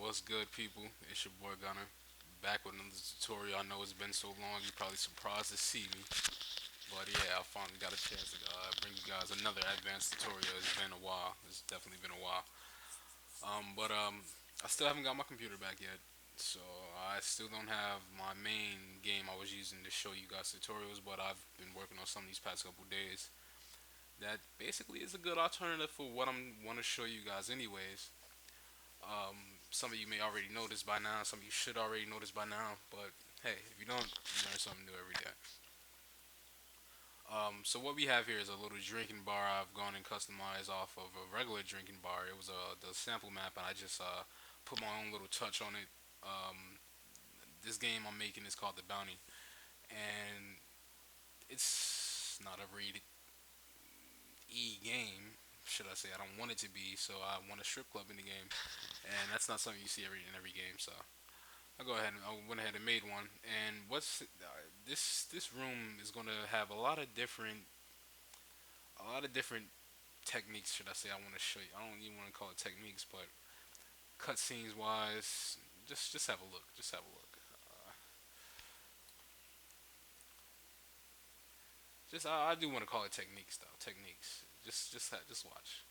What's good, people? It's your boy Gunner, back with another tutorial. I know it's been so long, you're probably surprised to see me, but yeah, I finally got a chance to bring you guys another advanced tutorial. It's been a while. It's definitely been a while. But I still haven't got my computer back yet, so I still don't have my main game I was using to show you guys tutorials. But I've been working on some of these past couple days. That basically is a good alternative for what I'm want to show you guys, anyways. Some of you may already know this by now. Some of you should already know this by now. But hey, if you don't, you learn something new every day. So what we have here is a little drinking bar I've gone and customized off of a regular drinking bar. It was the sample map, and I just put my own little touch on it. This game I'm making is called the Bounty, and it's not a rated E game. Should I say? I don't want it to be. So I want a strip club in the game, and that's not something you see in every game. So I went ahead and made one. And this room is gonna have a lot of different techniques. Should I say? I want to show you. I don't even want to call it techniques, but cutscenes wise, just have a look. Just have a look. I do want to call it techniques though. Techniques. Just watch.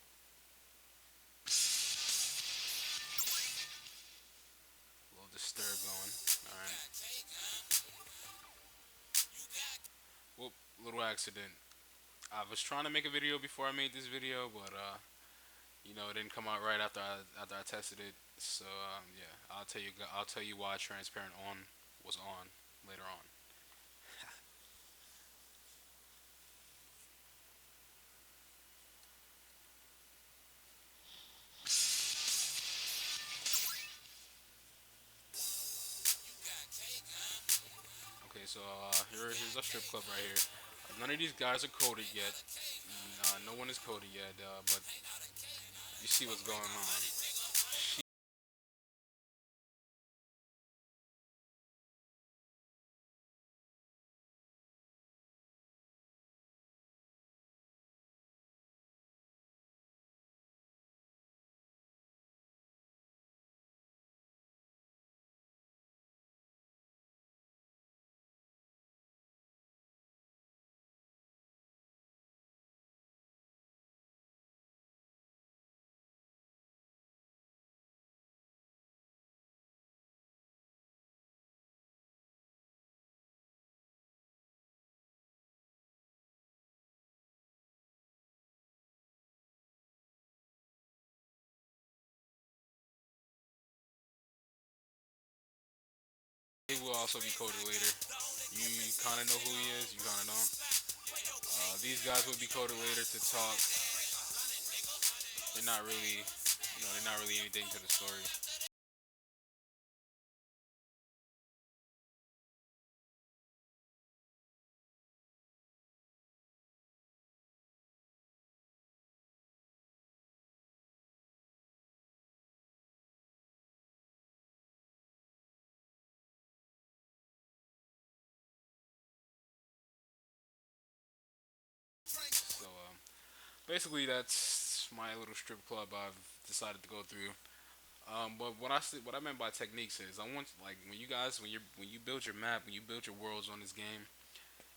A little disturb going. All right. Whoop. Little accident. I was trying to make a video before I made this video, but it didn't come out right after I tested it. So yeah, I'll tell you why transparent on was on later on. Okay, so here's a strip club right here. None of these guys are coded yet. No one is coded yet, but you see what's going on. He will also be coded later. You kind of know who he is. You kind of don't. These guys will be coded later to talk. They're not really anything to the story. So basically, that's my little strip club I've decided to go through. But what I meant by techniques is I want, like, when you build your map, when you build your worlds on this game,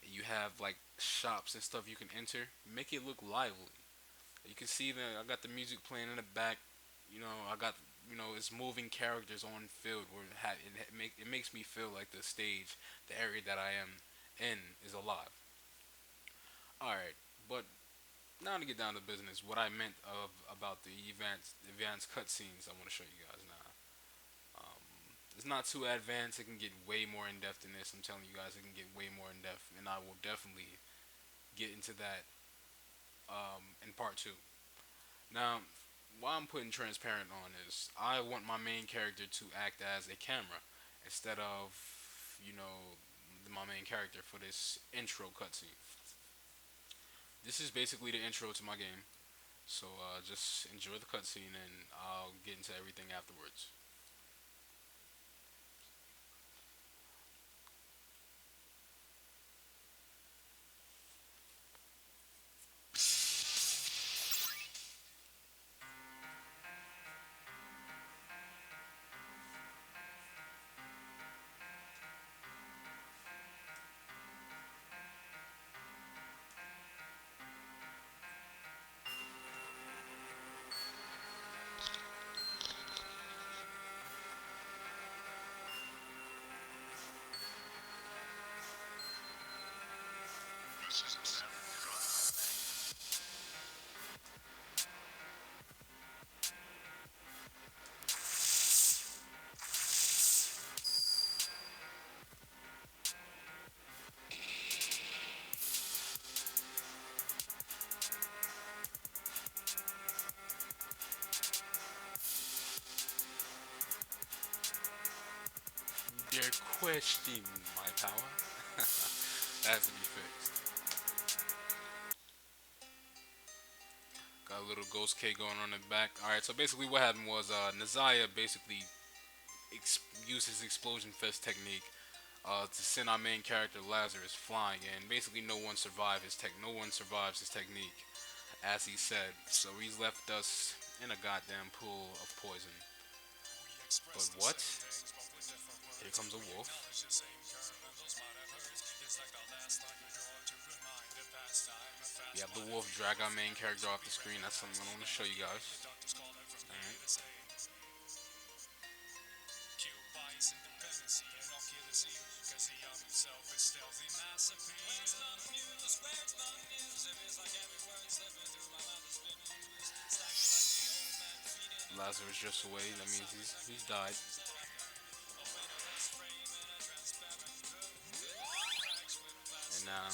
you have like shops and stuff you can enter. Make it look lively. You can see that I got the music playing in the back. I got it's moving characters on field where it makes me feel like the stage, the area that I am in, is alive. All right, but now to get down to business, what I meant about the advanced cutscenes, I want to show you guys now. Um, it's not too advanced. It can get way more in depth than this. I'm telling you guys, it can get way more in depth, and I will definitely get into that in part two. Now, why I'm putting transparent on is I want my main character to act as a camera instead of my main character for this intro cutscene. This is basically the intro to my game. So just enjoy the cutscene, and I'll get into everything afterwards. They're questioning my power. That has to be fixed. Got a little ghost K going on in the back. All right, so basically what happened was Nazaya basically used his explosion fest technique to send our main character Lazarus flying, and basically no one survives his technique, as he said. So he's left us in a goddamn pool of poison. But what? Here comes a wolf. We have the wolf drag our main character off the screen. That's something I want to show you guys. Alright. Lazarus drifts away. That means he's died. And now,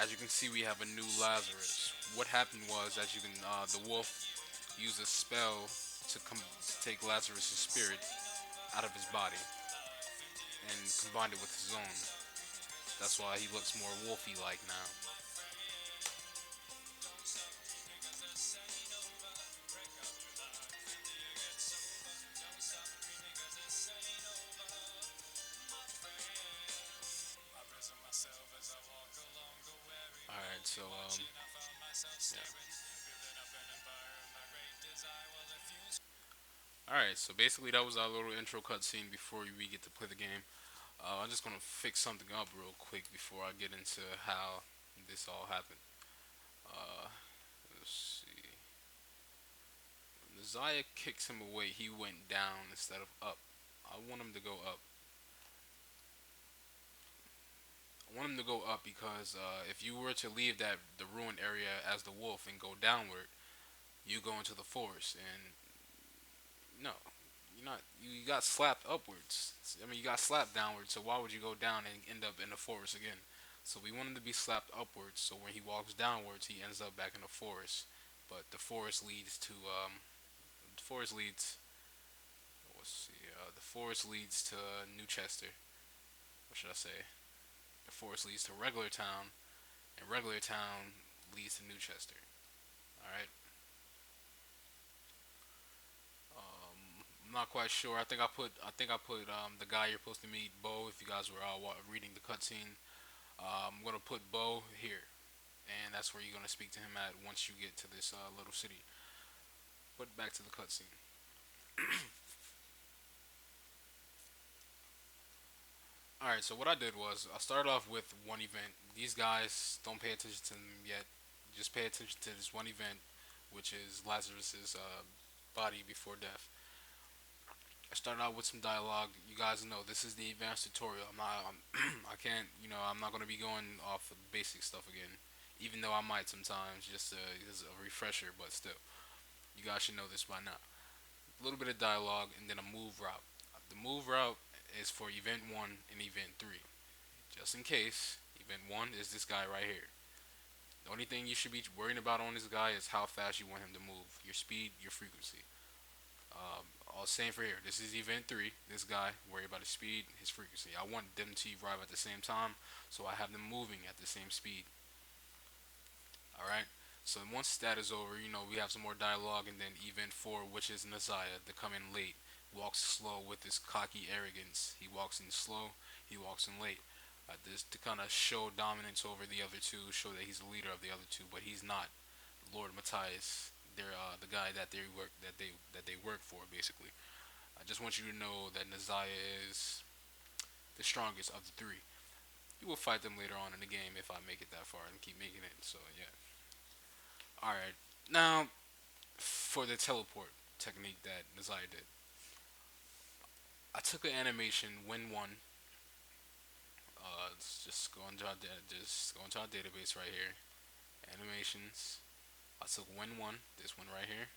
as you can see, we have a new Lazarus. What happened was, as you can, the wolf used a spell to take Lazarus' spirit out of his body and combined it with his own. That's why he looks more wolfy like now. All right, so all right, so basically that was our little intro cutscene before we get to play the game. I'm just gonna fix something up real quick before I get into how this all happened. Uh, let's see. When Zaya kicks him away, he went down instead of up. I want him to go up. I want him to go up because if you were to leave the ruined area as the wolf and go downward, you go into the forest, and no, you're not. You got slapped upwards. I mean, you got slapped downwards. So why would you go down and end up in the forest again? So we want him to be slapped upwards. So when he walks downwards, he ends up back in the forest. But the forest leads to the forest leads. Let's see. The forest leads to New Chester. What should I say? The forest leads to Regular Town, and Regular Town leads to New Chester. All right. I'm not quite sure. I think I put the guy you're supposed to meet, Bo. If you guys were reading the cutscene, I'm gonna put Bo here, and that's where you're gonna speak to him at once you get to this little city. But back to the cutscene. All right. So what I did was I started off with one event. These guys don't pay attention to them yet. Just pay attention to this one event, which is Lazarus's body before death. I started out with some dialogue. You guys know this is the advanced tutorial. I can't, I'm not going to be going off of basic stuff again. Even though I might sometimes, just as a refresher, but still, you guys should know this by now. A little bit of dialogue and then a move route. The move route is for event 1 and event 3. Just in case, event 1 is this guy right here. The only thing you should be worrying about on this guy is how fast you want him to move, your speed, your frequency. All same for here. This is event 3. This guy, worry about his speed, his frequency. I want them to arrive at the same time, so I have them moving at the same speed. All right. So once that is over, we have some more dialogue, and then event 4, which is Nazaya, the come in late, walks slow with his cocky arrogance. He walks in slow. He walks in late. This to kind of show dominance over the other two, show that he's the leader of the other two, but he's not. Lord Matthias, they're the guy that they work for, basically. I just want you to know that Nazaya is the strongest of the three. You will fight them later on in the game if I make it that far and keep making it. So yeah. All right. Now for the teleport technique that Nazaya did, I took an animation when one Just go into just go into our database right here. Animations. I took Win One, this one right here,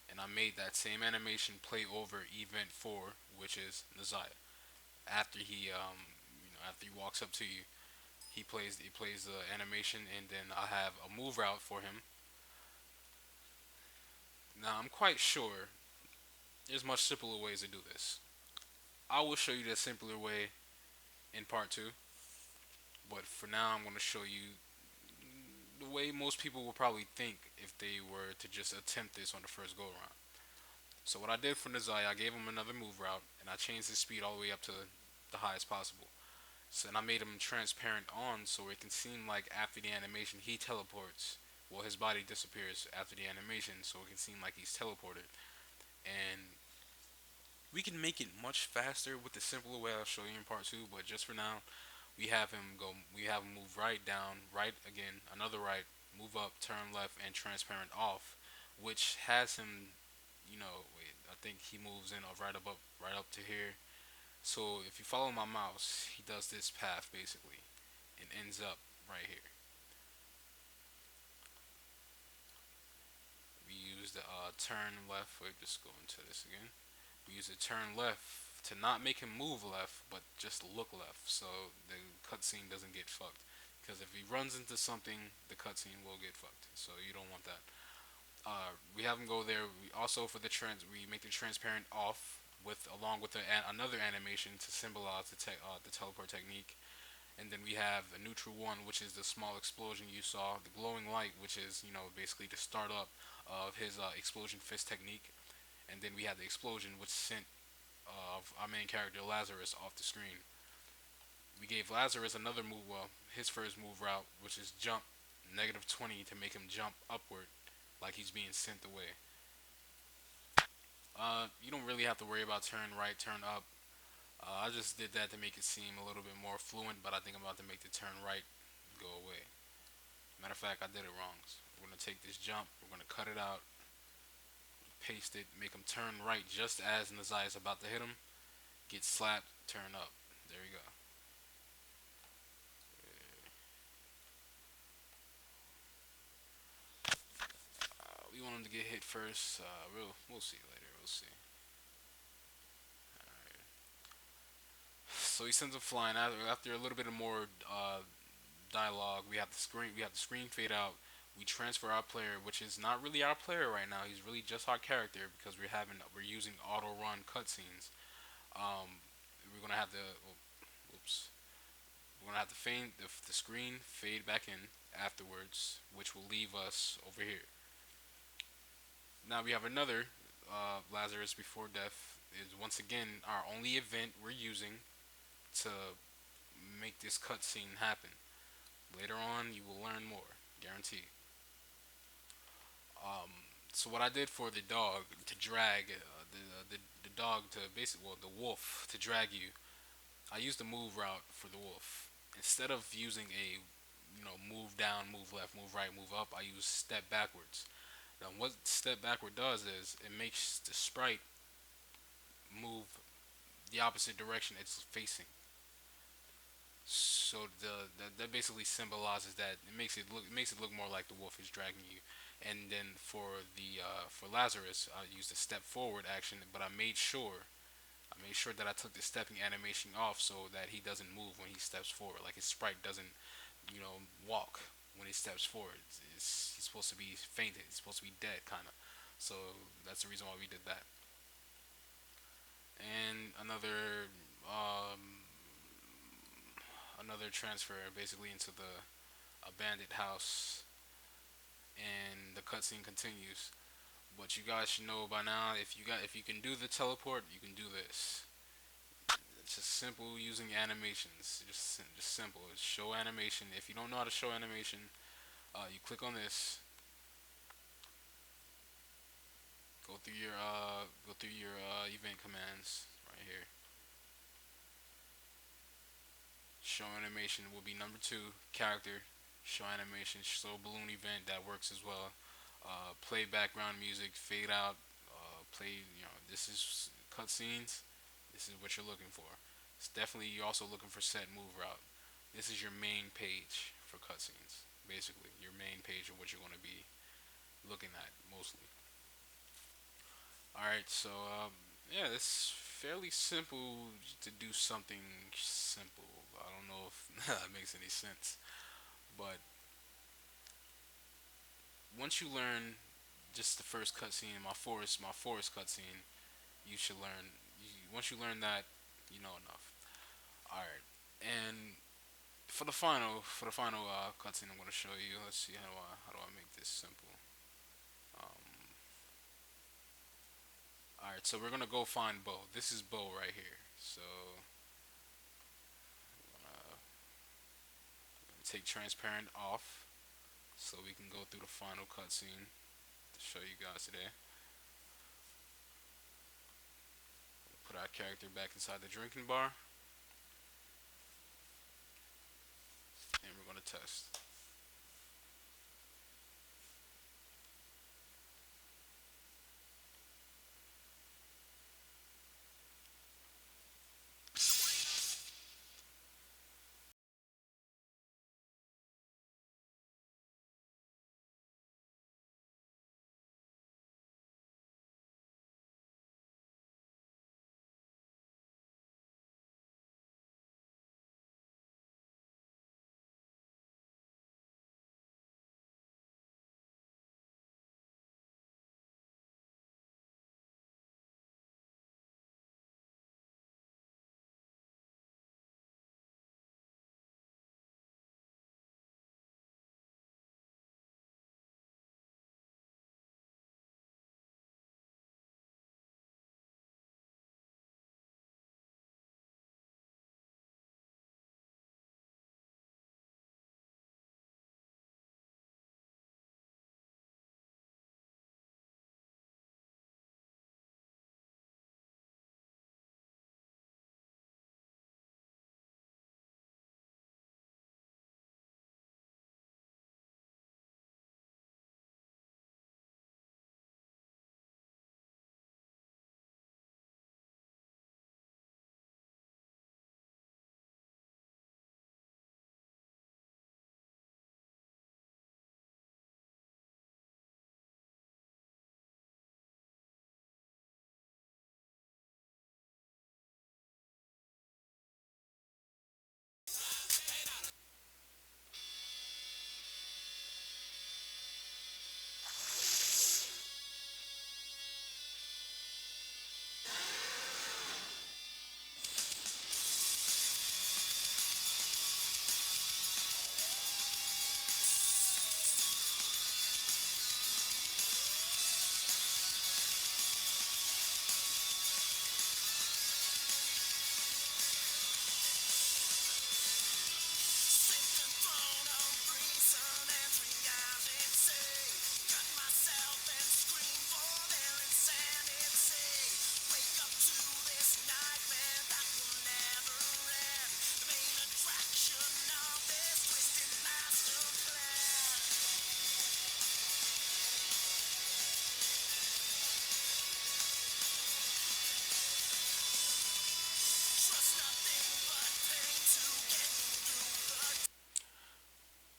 and I made that same animation play over Event Four, which is Nazaya. After after he walks up to you, he plays the animation, and then I have a move route for him. Now I'm quite sure there's much simpler ways to do this. I will show you the simpler way in part two, but for now I'm going to show you the way most people would probably think if they were to just attempt this on the first go around. So what I did for Nazai, I gave him another move route, and I changed his speed all the way up to the highest possible. So and I made him transparent on, so it can seem like after the animation he teleports. Well, his body disappears after the animation, so it can seem like he's teleported. And we can make it much faster with the simpler way I'll show you in part two. But just for now, we have him go. We have him move right down, right again, another right, move up, turn left, and transparent off, which has him. Wait. I think he moves in right up to here. So if you follow my mouse, he does this path basically, and ends up right here. We use the turn left. Wait, just go into this again. We use the turn left to not make him move left, but just look left, so the cutscene doesn't get fucked. Because if he runs into something, the cutscene will get fucked. So you don't want that. We have him go there. We also for the we make the transparent off with along with another animation to symbolize the teleport technique. And then we have a neutral one, which is the small explosion you saw, the glowing light, which is basically the start up of his explosion fist technique. And then we have the explosion, which sent our main character Lazarus off the screen. We gave Lazarus another move, well, his first move route, which is jump -20 to make him jump upward, like he's being sent away. You don't really have to worry about turn right, turn up. I just did that to make it seem a little bit more fluent, but I think I'm about to make the turn right go away. Matter of fact, I did it wrong. So we're gonna take this jump, we're gonna cut it out, paste it, make him turn right just as Nazai is about to hit him. Get slapped, turn up. There we go. We want him to get hit first. We'll see later. We'll see. So he sends him flying. After a little bit of more dialogue, we have the screen fade out. We transfer our player, which is not really our player right now. He's really just our character because we're using auto run cutscenes. Um, we're gonna have to. Oops. We're gonna have to fade the screen fade back in afterwards, which will leave us over here. Now we have another Lazarus before death. Is once again our only event we're using to make this cutscene happen. Later on, you will learn more, guaranteed. Um, so what I did for the dog to drag the dog to basically the wolf to drag you, I used the move route for the wolf. Instead of using a move down, move left, move right, move up, I use step backwards. Now what step backward does is it makes the sprite move the opposite direction it's facing. So that basically symbolizes that it makes it look more like the wolf is dragging you. And then for Lazarus, I used a step forward action, but I made sure that I took the stepping animation off so that he doesn't move when he steps forward. Like his sprite doesn't walk when he steps forward. He's supposed to be fainted. He's supposed to be dead, kind of. So that's the reason why we did that. And another transfer basically into the abandoned house, and the cutscene continues. But you guys should know by now, if you can do the teleport, you can do this. It's just simple using animations. Just simple. It's show animation. If you don't know how to show animation, you click on this. Go through your event commands right here. Show animation will be number two. Character. Show animation. Show balloon event that works as well. Play background music. Fade out. Play. This is cutscenes. This is what you're looking for. It's definitely you're also looking for set move route. This is your main page for cutscenes. Basically, your main page of what you're going to be looking at mostly. All right, so yeah, it's fairly simple to do something simple. I don't know if that makes any sense, but once you learn just the first cutscene, my forest cutscene, you should learn. Once you learn that, you know enough. All right, and for the final cutscene, I'm gonna show you. Let's see how do I make this simple. Um, all right, so we're gonna go find Bo. This is Bo right here. So uh, take transparent off, so we can go through the final cutscene to show you guys today. Put our character back inside the drinking bar, and we're gonna test.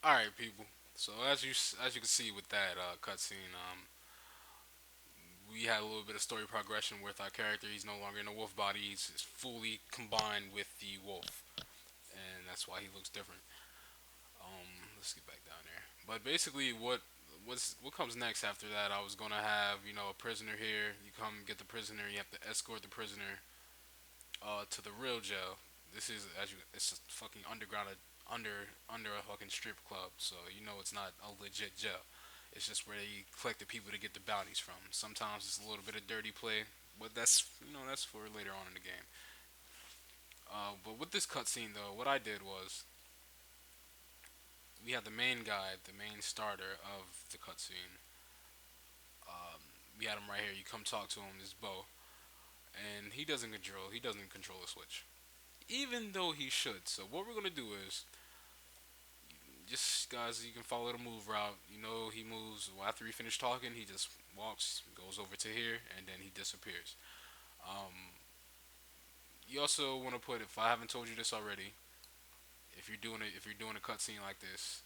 All right, people. So as you can see with that cutscene, we had a little bit of story progression with our character. He's no longer in a wolf body. He's fully combined with the wolf, and that's why he looks different. Let's get back down there. But basically, what comes next after that? I was gonna have a prisoner here. You come get the prisoner. You have to escort the prisoner to the real jail. This is it's a fucking under a fucking strip club. So it's not a legit jail. It's just where they collect the people to get the bounties from. Sometimes it's a little bit of dirty play, but that's for later on in the game. But with this cutscene though, what I did was we had the main guy, the main starter of the cutscene. We had him right here. You come talk to him. This Bo, and he doesn't control the switch, even though he should. So what we're gonna do is just guys, you can follow the move route. He moves well, after he finished talking. He just walks, goes over to here, and then he disappears. Um, You also want to put, if I haven't told you this already, if you're doing a cutscene like this,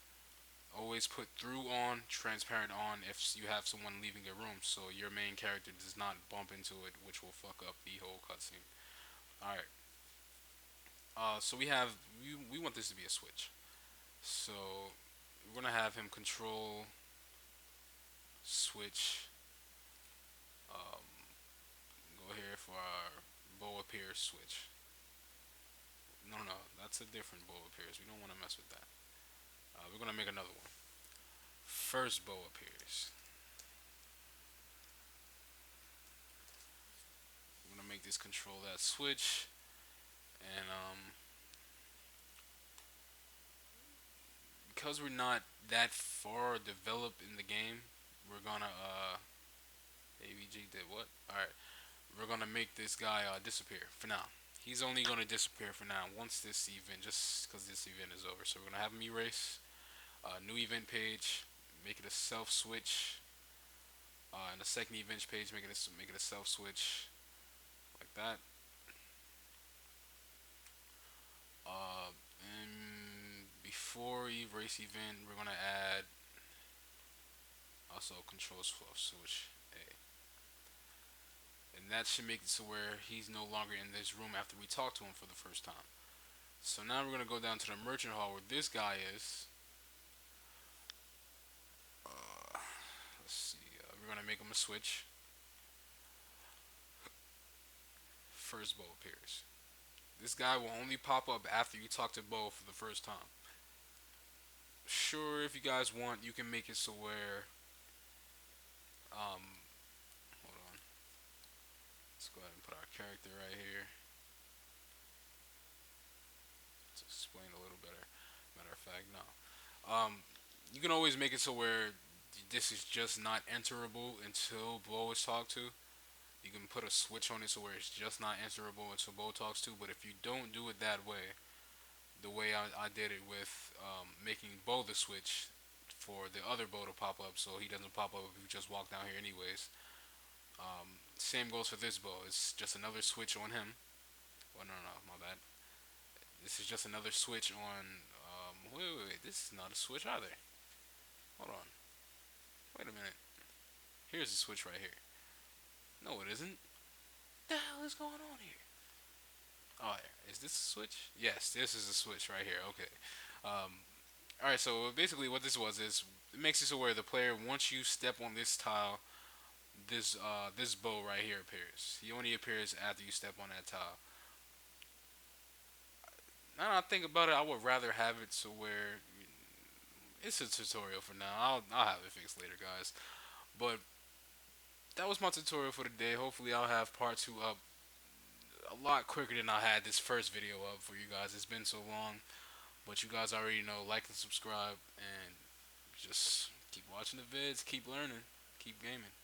always put through on, transparent on if you have someone leaving a room, so your main character does not bump into it, which will fuck up the whole cutscene. All right. So we want this to be a switch. So we're gonna have him control switch. Um, go here for our bow appears switch. No, no, that's a different bow appears. We don't want to mess with that. We're gonna make another one. First bow appears. We're gonna make this control that switch, and because we're not that far developed in the game, we're gonna AVG did what? All right, we're gonna make this guy disappear for now. He's only gonna disappear for now. Once this event, just because this event is over, so we're gonna have him erase. New event page, make it a self switch. And the second event page, make it a self switch like that. And before erase event, we're gonna add also control switch A, and that should make it so where he's no longer in this room after we talk to him for the first time. So now we're gonna go down to the merchant hall where this guy is. Uh, let's see. We're gonna make him a switch. First Bo appears. This guy will only pop up after you talk to Bo for the first time. Sure, if you guys want, you can make it so where hold on. Let's go ahead and put our character right here to explain a little better. Matter of fact, no. You can always make it so where this is just not enterable until Bo is talked to. You can put a switch on it so where it's just not answerable until Bo talks to. But if you don't do it that way, the way I did it with making Bo the switch for the other Bo to pop up, so he doesn't pop up if you just walk down here anyways. Same goes for this Bo. It's just another switch on him. Oh no, no, my bad. This is just another switch on. Wait. This is not a switch either. Hold on. Wait a minute. Here's the switch right here. No, it isn't. What the hell is going on here? Oh, is this a switch? Yes, this is a switch right here. Okay. All right. So basically, what this was is it makes it so where the player, once you step on this tile, this bow right here appears. He only appears after you step on that tile. Now I think about it, I would rather have it so where it's a tutorial for now. I'll have it fixed later, guys. But that was my tutorial for today. Hopefully, I'll have part two up a lot quicker than I had this first video up for you guys. It's been so long, but you guys already know. Like and subscribe, and just keep watching the vids, keep learning, keep gaming.